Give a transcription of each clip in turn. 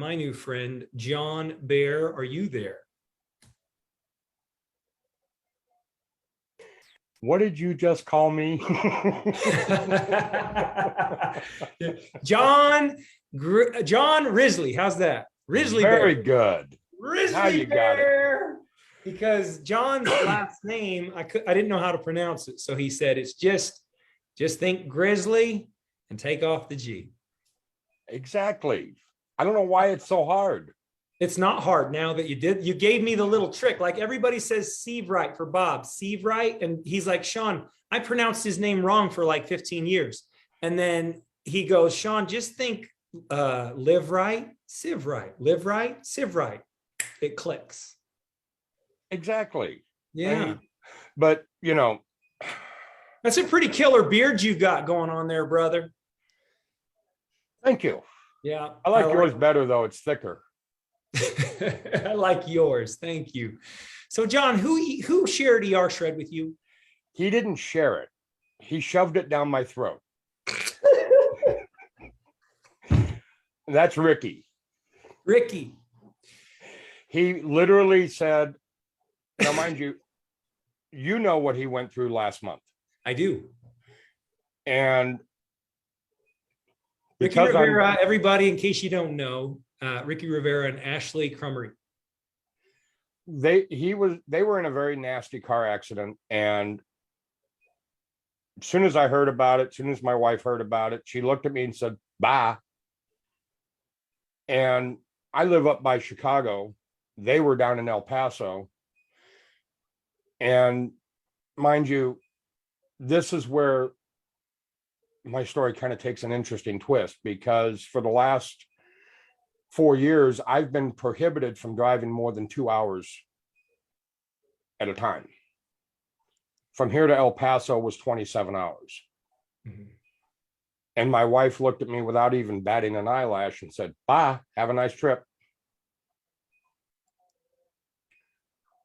my new friend, John Bear. Are you there? What did you just call me? John Risley. How's that? Risley Very Bear. good. Risley Now you got it. Bear. Because John's last name, I didn't know how to pronounce it. So he said, it's just think Grizzly and take off the G. Exactly. I don't know why it's so hard. It's not hard now that you gave me the little trick. Like everybody says Seabright for Bob, Seabright. And he's like, Sean, I pronounced his name wrong for like 15 years. And then he goes, Sean, just think live right, sieve right, live right, sieve right. It clicks. Exactly. Yeah. But, you know. That's a pretty killer beard you got going on there, brother. Thank you. Yeah. I like yours better, though. It's thicker. I like yours. Thank you. So, John, who shared ER Shred with you? He didn't share it. He shoved it down my throat. That's Ricky. Ricky. He literally said, now, mind you, you know what he went through last month. I do. And Ricky Rivera, everybody, in case you don't know, Ricky Rivera and Ashley Crummery. They were in a very nasty car accident, and as soon as I heard about it, as soon as my wife heard about it, she looked at me and said, bye. And I live up by Chicago. They were down in El Paso. And mind you, this is where my story kind of takes an interesting twist, because for the last 4 years, I've been prohibited from driving more than 2 hours at a time. From here to El Paso was 27 hours. Mm-hmm. And my wife looked at me without even batting an eyelash and said, bye, have a nice trip.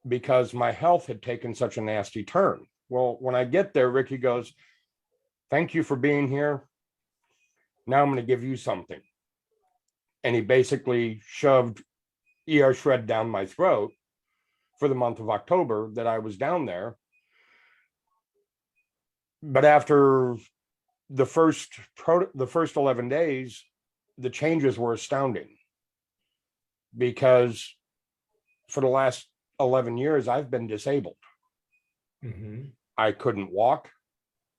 Because my health had taken such a nasty turn. Well, when I get there, Ricky goes, thank you for being here. Now I'm going to give you something. And he basically shoved ER Shred down my throat for the month of October that I was down there. But after the first 11 days, the changes were astounding, because for the last 11 years, I've been disabled. Mm-hmm. I couldn't walk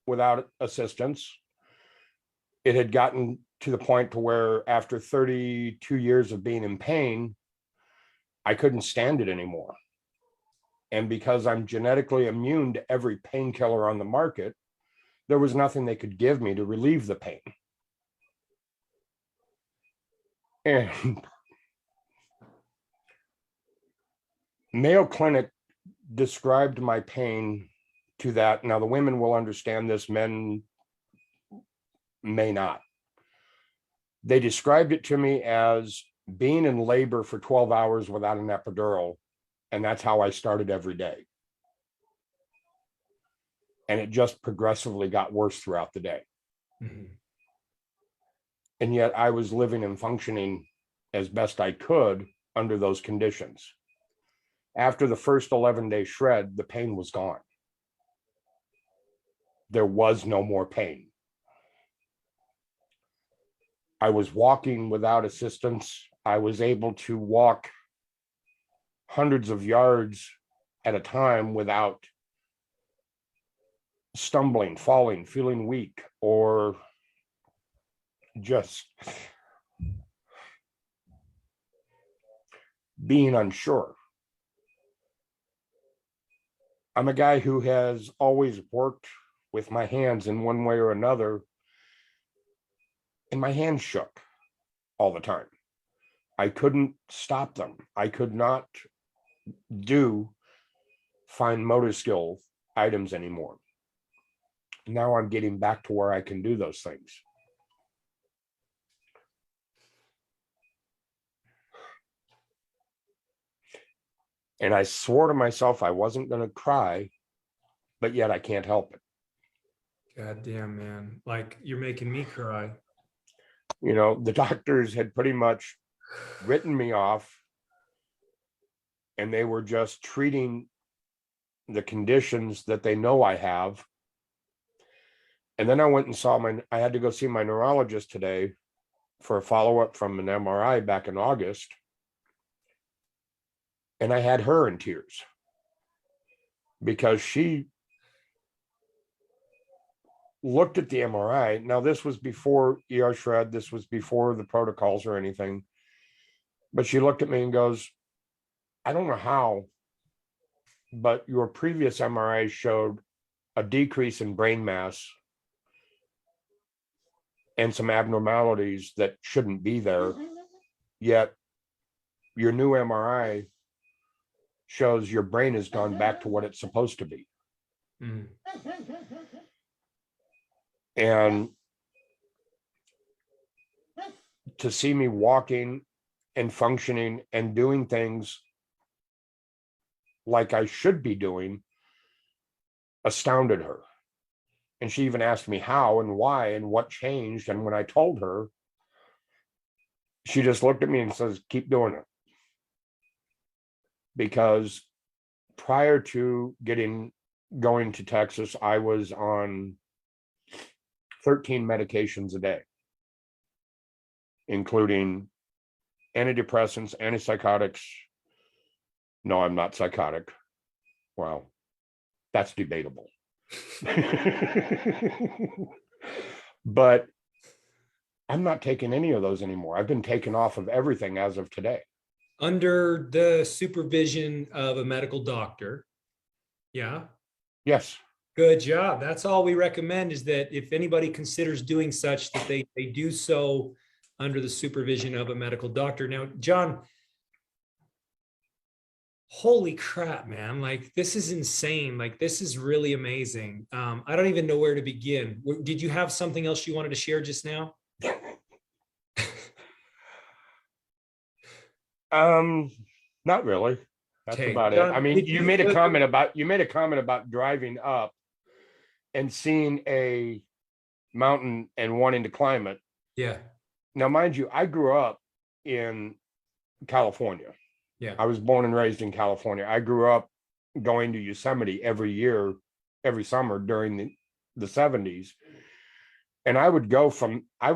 without assistance. It had gotten to the point to where after 32 years of being in pain, I couldn't stand it anymore. And because I'm genetically immune to every painkiller on the market, there was nothing they could give me to relieve the pain. And Mayo Clinic described my pain to that. Now, the women will understand this, men may not. They described it to me as being in labor for 12 hours without an epidural. And that's how I started every day. And it just progressively got worse throughout the day. Mm-hmm. And yet I was living and functioning as best I could under those conditions. After the first 11-day shred, the pain was gone. There was no more pain. I was walking without assistance. I was able to walk hundreds of yards at a time without stumbling, falling, feeling weak, or just being unsure. I'm a guy who has always worked with my hands in one way or another, and my hands shook all the time. I couldn't stop them. I could not do fine motor skill items anymore. Now I'm getting back to where I can do those things. And I swore to myself I wasn't going to cry, but yet I can't help it. God damn, man. Like, you're making me cry. You know, the doctors had pretty much written me off, and they were just treating the conditions that they know I have. And then I went and I had to go see my neurologist today for a follow-up from an MRI back in August. And I had her in tears because she looked at the MRI. Now, this was before ER shred. This was before the protocols or anything. But she looked at me and goes, I don't know how, but your previous MRI showed a decrease in brain mass and some abnormalities that shouldn't be there. Yet your new MRI shows your brain has gone back to what it's supposed to be. Mm. And to see me walking and functioning and doing things like I should be doing astounded her. And she even asked me how and why and what changed. And when I told her, she just looked at me and says, keep doing it. Because prior to going to Texas, I was on 13 medications a day, including antidepressants, antipsychotics. No, I'm not psychotic. Well, that's debatable. But I'm not taking any of those anymore. I've been taken off of everything as of today. Under the supervision of a medical doctor. Yeah. Yes. Good job. That's all we recommend, is that if anybody considers doing such, that they do so under the supervision of a medical doctor. Now, Jon, holy crap, man. Like, this is insane. Like, this is really amazing. I don't even know where to begin. Did you have something else you wanted to share just now? Not really. That's Okay. about Jon, it. I mean, you made a comment about driving up and seeing a mountain and wanting to climb it. Yeah. Now, mind you, I grew up in California. Yeah. I was born and raised in California. I grew up going to Yosemite every year, every summer during the 70s. And I would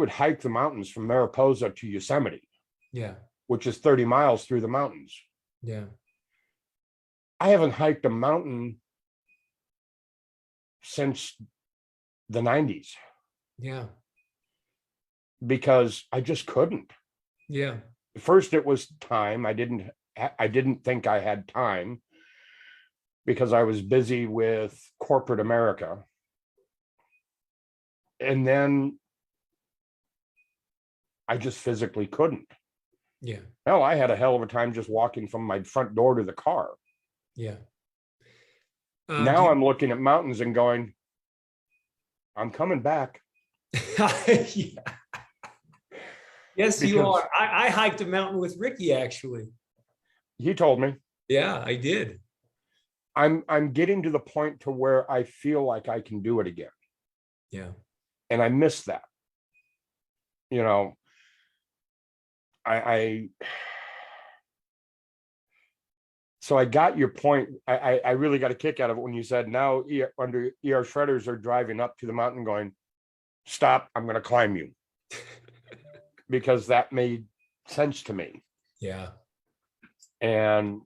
hike the mountains from Mariposa to Yosemite. Yeah. Which is 30 miles through the mountains. Yeah. I haven't hiked a mountain since the 90s. Yeah. Because I just couldn't. Yeah. First, it was time. I didn't think I had time because I was busy with corporate America. And then I just physically couldn't. Yeah. Hell, I had a hell of a time just walking from my front door to the car. Yeah. Now I'm looking at mountains and going, I'm coming back. Yeah. Yes, you are. I hiked a mountain with Ricky, actually. He told me. Yeah, I did. I'm getting to the point to where I feel like I can do it again. Yeah. And I miss that. You know, so I got your point. I really got a kick out of it when you said now ER shredders are driving up to the mountain going, stop, I'm going to climb you. Because that made sense to me. Yeah. And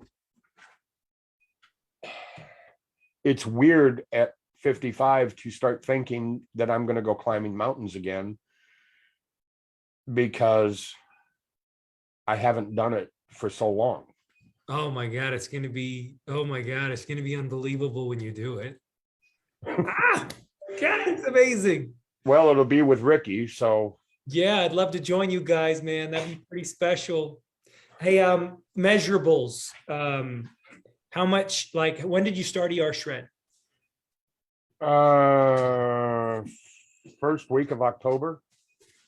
it's weird at 55 to start thinking that I'm going to go climbing mountains again, because I haven't done it for so long. Oh my God, it's going to be unbelievable when you do it. God, it's amazing. Well, it'll be with Ricky, so. Yeah, I'd love to join you guys, man. That'd be pretty special. Hey, measurables. How much, like, when did you start ER Shred? First week of October.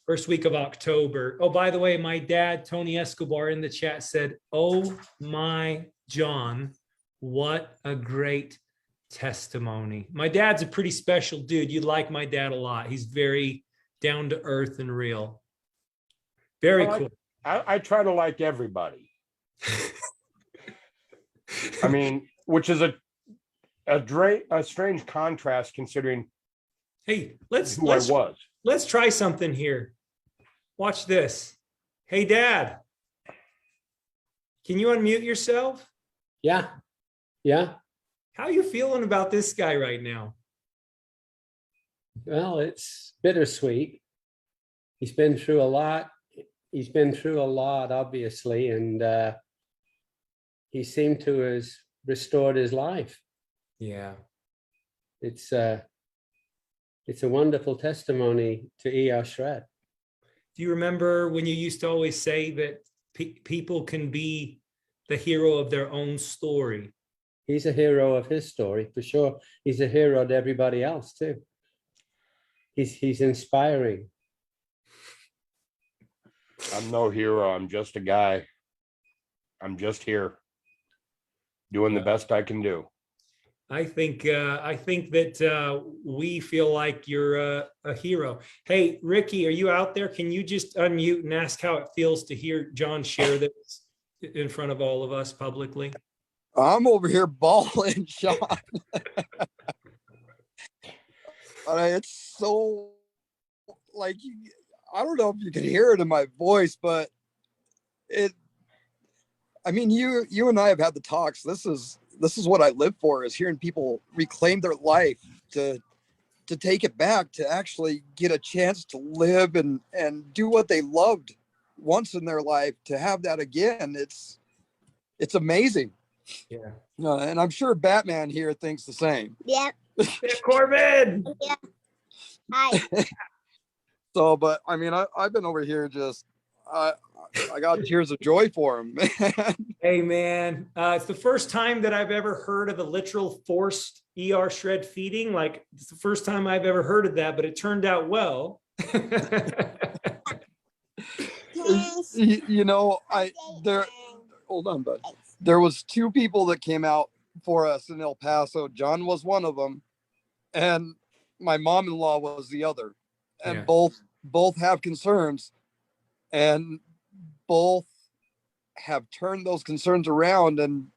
First week of October. Oh, by the way, my dad, Tony Escobar, in the chat said, "Oh my Jon, what a great testimony." My dad's a pretty special dude. You'd like my dad a lot. He's very down to earth and real. Very cool. I try to like everybody. I mean, which is a strange contrast considering Hey, who I was. let's try something here. Watch this. Hey, Dad, can you unmute yourself? Yeah. Yeah. How are you feeling about this guy right now? Well, it's bittersweet. He's been through a lot. He's been through a lot, obviously, and he seemed to have restored his life. Yeah. It's a wonderful testimony to E.R. Shred. Do you remember when you used to always say that people can be the hero of their own story? He's a hero of his story, for sure. He's a hero to everybody else, too. He's inspiring. I'm no hero. I'm just a guy. I'm just here doing the best I can do. I think that we feel like you're a hero. Hey, Ricky, are you out there? Can you just unmute and ask how it feels to hear Jon share this in front of all of us publicly? I'm over here bawling, Sean. It's so like, I don't know if you can hear it in my voice, but I mean, you and I have had the talks. This is what I live for, is hearing people reclaim their life, to take it back, to actually get a chance to live and do what they loved once in their life, to have that again. It's amazing. Yeah. And I'm sure Batman here thinks the same. Yep. Yeah, Corbin. Yeah. Hi. So, but I mean, I've been over here just, I got tears of joy for him. Hey, man, it's the first time that I've ever heard of a literal forced ER shred feeding. Like, it's the first time I've ever heard of that, but it turned out well. You know, hold on, bud. There was 2 people that came out for us in El Paso. John was one of them, and my mom-in-law was the other. And Yeah. both have concerns, and both have turned those concerns around, and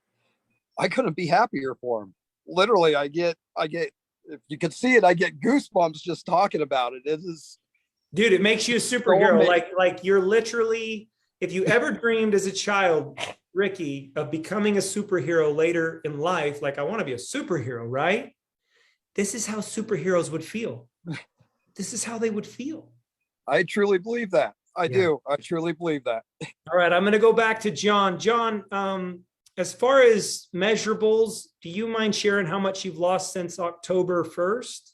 I couldn't be happier for them. Literally, I get, if you could see it, I get goosebumps just talking about it. It is, Dude, it makes you a superhero. Like you're literally, if you ever dreamed as a child, Ricky, of becoming a superhero later in life, like, I want to be a superhero, right? This is how superheroes would feel. This is how they would feel. I truly believe that. I do. I truly believe that. All right, I'm going to go back to Jon. Jon, as far as measurables, do you mind sharing how much you've lost since October 1st?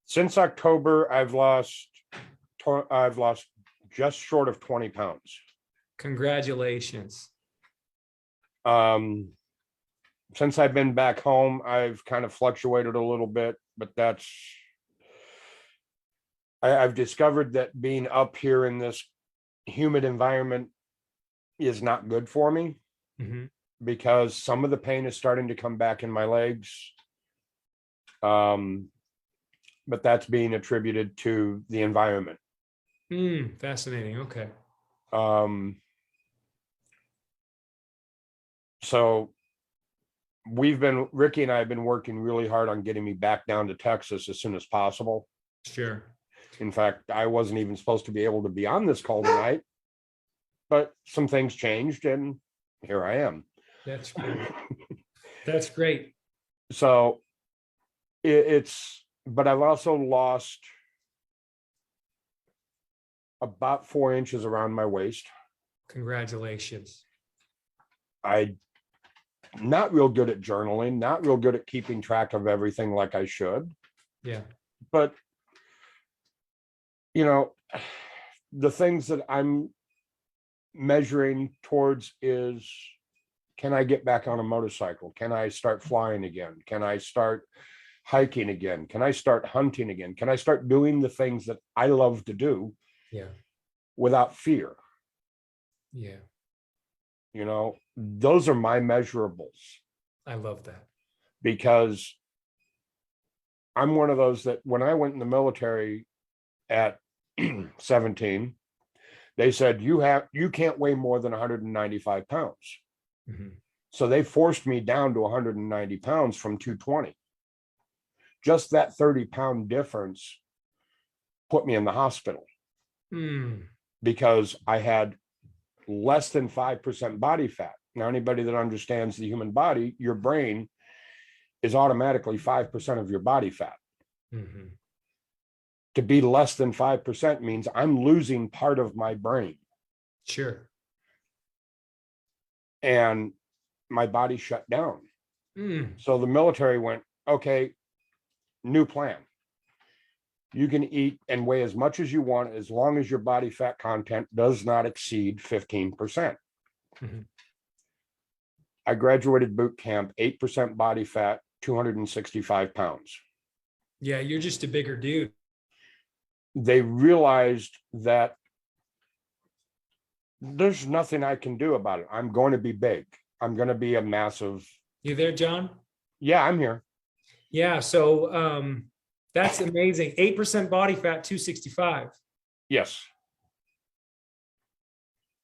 Since October, I've lost just short of 20 pounds. Congratulations. Since I've been back home, I've kind of fluctuated a little bit, but I've discovered that being up here in this humid environment is not good for me, because some of the pain is starting to come back in my legs. But that's being attributed to the environment. Fascinating. Okay. So Ricky and I have been working really hard on getting me back down to Texas as soon as possible. Sure. In fact, I wasn't even supposed to be able to be on this call tonight, but some things changed and here I am. That's great. That's great. So but I've also lost about 4 inches around my waist. Congratulations. I'm not real good at journaling, not real good at keeping track of everything like I should. Yeah. But, you know, the things that I'm measuring towards is, can I get back on a motorcycle? Can I start flying again? Can I start hiking again? Can I start hunting again? Can I start doing the things that I love to do? Yeah. Without fear? Yeah. You know, those are my measurables. I love that. Because I'm one of those that when I went in the military at 17, They said, you can't weigh more than 195 pounds. Mhm. So they forced me down to 190 pounds from 220. Just that 30-pound difference put me in the hospital Mm. because I had less than 5% body fat. Now, anybody that understands the human body, your brain is automatically 5% of your body fat. Mhm. To be less than 5% means I'm losing part of my brain, Sure. and my body shut down. Mm. So the military went, okay, new plan. You can eat and weigh as much as you want as long as your body fat content does not exceed 15%. Mhm. I graduated boot camp, 8% body fat, 265 pounds. Yeah, you're just a bigger dude. They realized that there's nothing I can do about it. I'm going to be big. I'm going to be a massive. You there, John? Yeah, I'm here. Yeah. So that's amazing. 8% body fat, 265. Yes.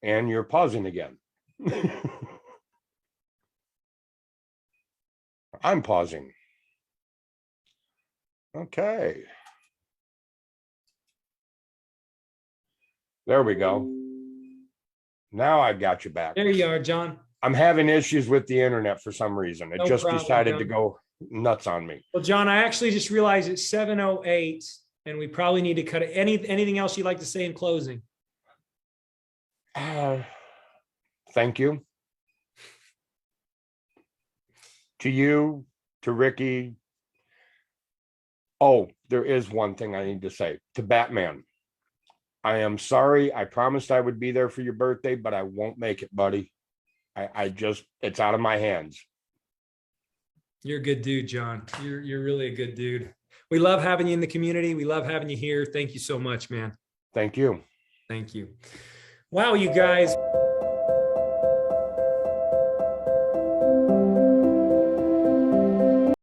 And you're pausing again. I'm pausing. Okay. There we go. Now I've got you back. There you are, John. I'm having issues with the internet for some reason. It No just problem, decided to John. go nuts on me. Well, John, I actually just realized it's 7:08 and we probably need to cut it. Anything else you'd like to say in closing? Thank you. To you, to Ricky. Oh, there is one thing I need to say to Batman. I am sorry. I promised I would be there for your birthday, but I won't make it, buddy. It's out of my hands. You're a good dude, John. You're really a good dude. We love having you in the community. We love having you here. Thank you so much, man. Thank you. Thank you. Wow, you guys.